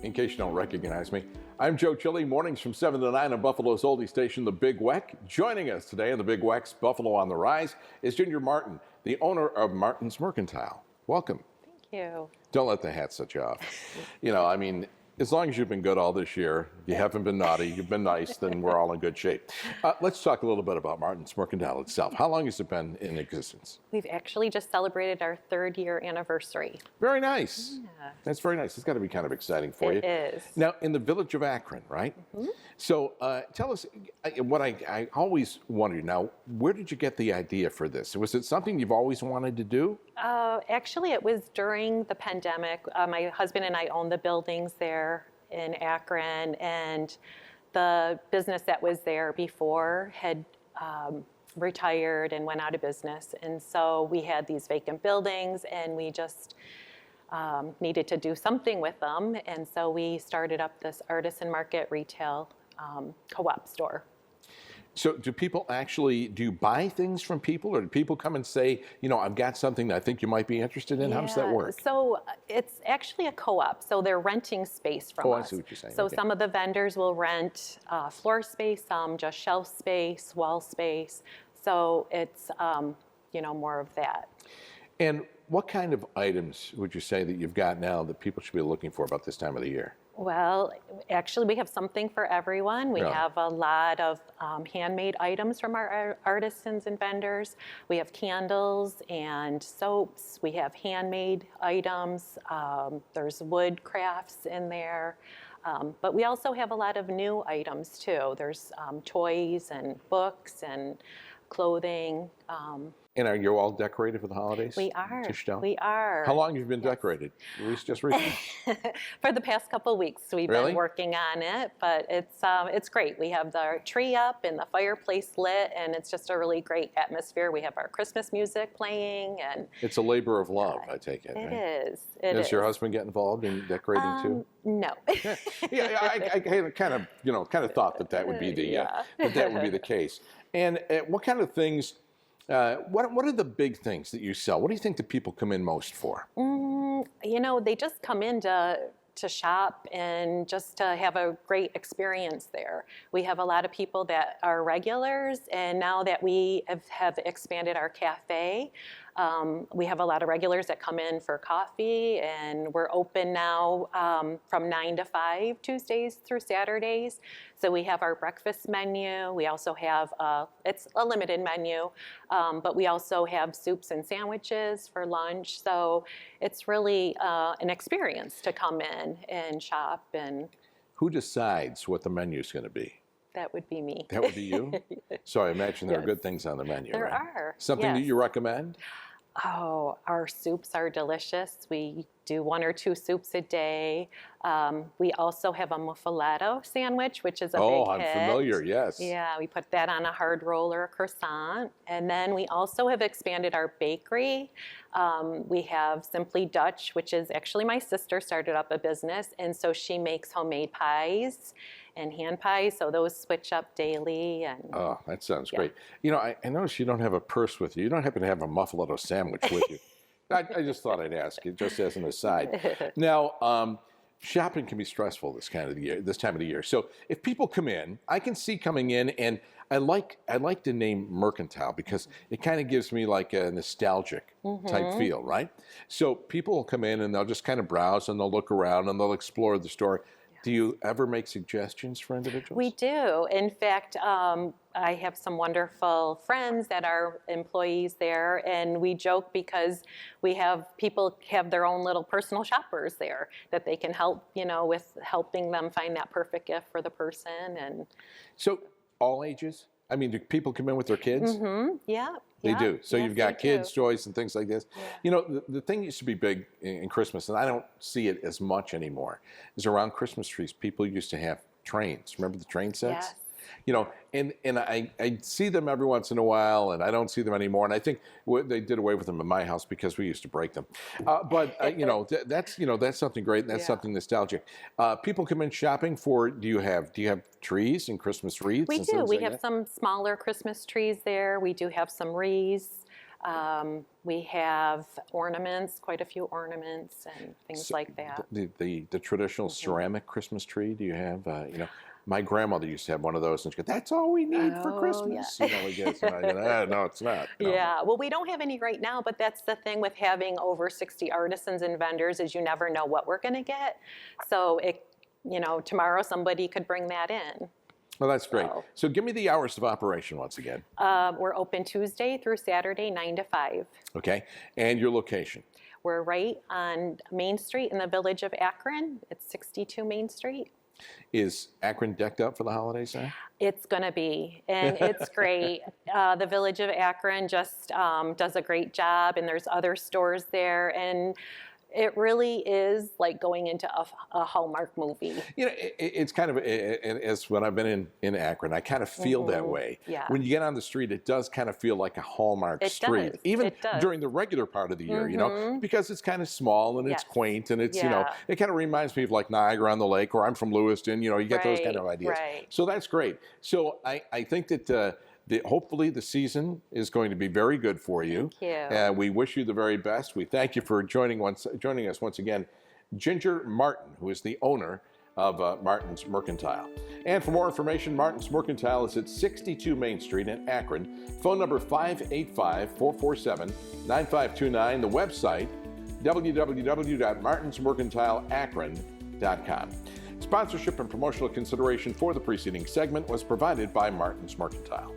In case you don't recognize me, I'm Joe Chili, mornings from 7 to 9 on Buffalo's oldie station, The Big Weck. Joining us today on The Big Weck's Buffalo on the Rise is Ginger Martin, the owner of Martin's Mercantile. Welcome. Thank you. Don't let the hat set you off. You know, I mean, as long as you've been good all this year, if you haven't been naughty, you've been nice, then we're all in good shape. Let's talk a little bit about Martin's Mercantile itself. How long has it been in existence? We've actually just celebrated our 3rd year anniversary. Very nice. Yeah. That's very nice. It's got to be kind of exciting for you. It is. Now, in the village of Akron, right? Mm-hmm. So tell us, what I always wondered, now, where did you get the idea for this? Was it something you've always wanted to do? Actually, it was during the pandemic. My husband and I owned the buildings there in Akron, and the business that was there before had retired and went out of business. And so we had these vacant buildings, and we just needed to do something with them. And so we started up this artisan market retail co-op store. So do you buy things from people, or do people come and say, you know, I've got something that I think you might be interested in? How does that work? So it's actually a co-op. So they're renting space from us. I see what you're saying. So okay. Some of the vendors will rent floor space, some just shelf space, wall space. So it's, more of that. And what kind of items would you say that you've got now that people should be looking for about this time of the year? Well, actually, we have something for everyone. We have a lot of handmade items from our artisans and vendors. We have candles and soaps. We have handmade items. There's wood crafts in there. But we also have a lot of new items, too. There's toys and books and clothing. And are you all decorated for the holidays? We are. Tishdo? We are. How long have you been decorated? Just recently? For the past couple of weeks, we've been working on it, but it's great. We have the tree up and the fireplace lit, and it's just a really great atmosphere. We have our Christmas music playing, and it's a labor of love, I take it. It right? is. Does your husband get involved in decorating too? No. I kind of thought that would be the case. And what kind of things? What are the big things that you sell? What do you think the people come in most for? They just come in to shop and just to have a great experience there. We have a lot of people that are regulars, and now that we have expanded our cafe, we have a lot of regulars that come in for coffee, and we're open now from 9 to 5, Tuesdays through Saturdays. So we have our breakfast menu. We also have, it's a limited menu, but we also have soups and sandwiches for lunch. So it's really an experience to come in and shop. And who decides what the menu is going to be? That would be me. That would be you? So I imagine there are good things on the menu, There right? are. Something that you recommend? Oh, our soups are delicious. We do 1 or 2 soups a day. We also have a muffaletta sandwich, which is a big hit. Oh, I'm familiar, yes. Yeah, we put that on a hard roll or a croissant. And then we also have expanded our bakery. We have Simply Dutch, which is actually my sister started up a business, and so she makes homemade pies and hand pies, so those switch up daily. And oh, that sounds great. You know, I noticed you don't have a purse with you. You don't happen to have a muffaletta sandwich with you. I just thought I'd ask you, just as an aside. Now, shopping can be stressful this time of the year. So if people come in, I can see coming in, and I like the name Mercantile because it kind of gives me like a nostalgic type feel, right? So people will come in and they'll just kind of browse and they'll look around and they'll explore the store. Do you ever make suggestions for individuals? We do. In fact, I have some wonderful friends that are employees there, and we joke because we have people have their own little personal shoppers there that they can help, with helping them find that perfect gift for the person. And so all ages? I mean, do people come in with their kids? Mm-hmm. Yeah. They do. So yes, you've got kids' toys and things like this. Yeah. The thing used to be big in Christmas, and I don't see it as much anymore, is around Christmas trees, people used to have trains. Remember the train sets? Yes. And I see them every once in a while, and I don't see them anymore. And I think they did away with them in my house because we used to break them. But that's something great, and that's something nostalgic. People come in shopping for. Do you have trees and Christmas wreaths? We do. We have some smaller Christmas trees there. We do have some wreaths. We have ornaments, quite a few ornaments and things like that. The traditional ceramic Christmas tree, do you have, my grandmother used to have one of those, and she goes, "That's all we need for Christmas." Yeah. We get, no, it's not. Yeah, well, we don't have any right now, but that's the thing with having over 60 artisans and vendors is you never know what we're going to get. So, tomorrow somebody could bring that in. Well, that's great. So give me the hours of operation once again. We're open Tuesday through Saturday, 9 to 5. Okay, and your location? We're right on Main Street in the village of Akron. It's 62 Main Street. Is Akron decked up for the holidays now? It's going to be, and it's great. The village of Akron just does a great job, and there's other stores there, and it really is like going into a Hallmark movie. It's kind of, as when I've been in Akron, I kind of feel that way. Yeah. When you get on the street, it does kind of feel like a Hallmark street. Does. Even it does. during the regular part of the year, because it's kind of small and it's quaint and it's, it kind of reminds me of like Niagara on the Lake, or I'm from Lewiston, you get those kind of ideas. Right. So that's great. So I think that hopefully the season is going to be very good for you. Thank you. We wish you the very best. We thank you for joining us once again, Ginger Martin, who is the owner of Martin's Mercantile. And for more information, Martin's Mercantile is at 62 Main Street in Akron. Phone number 585-447-9529. The website, www.martinsmercantileakron.com. Sponsorship and promotional consideration for the preceding segment was provided by Martin's Mercantile.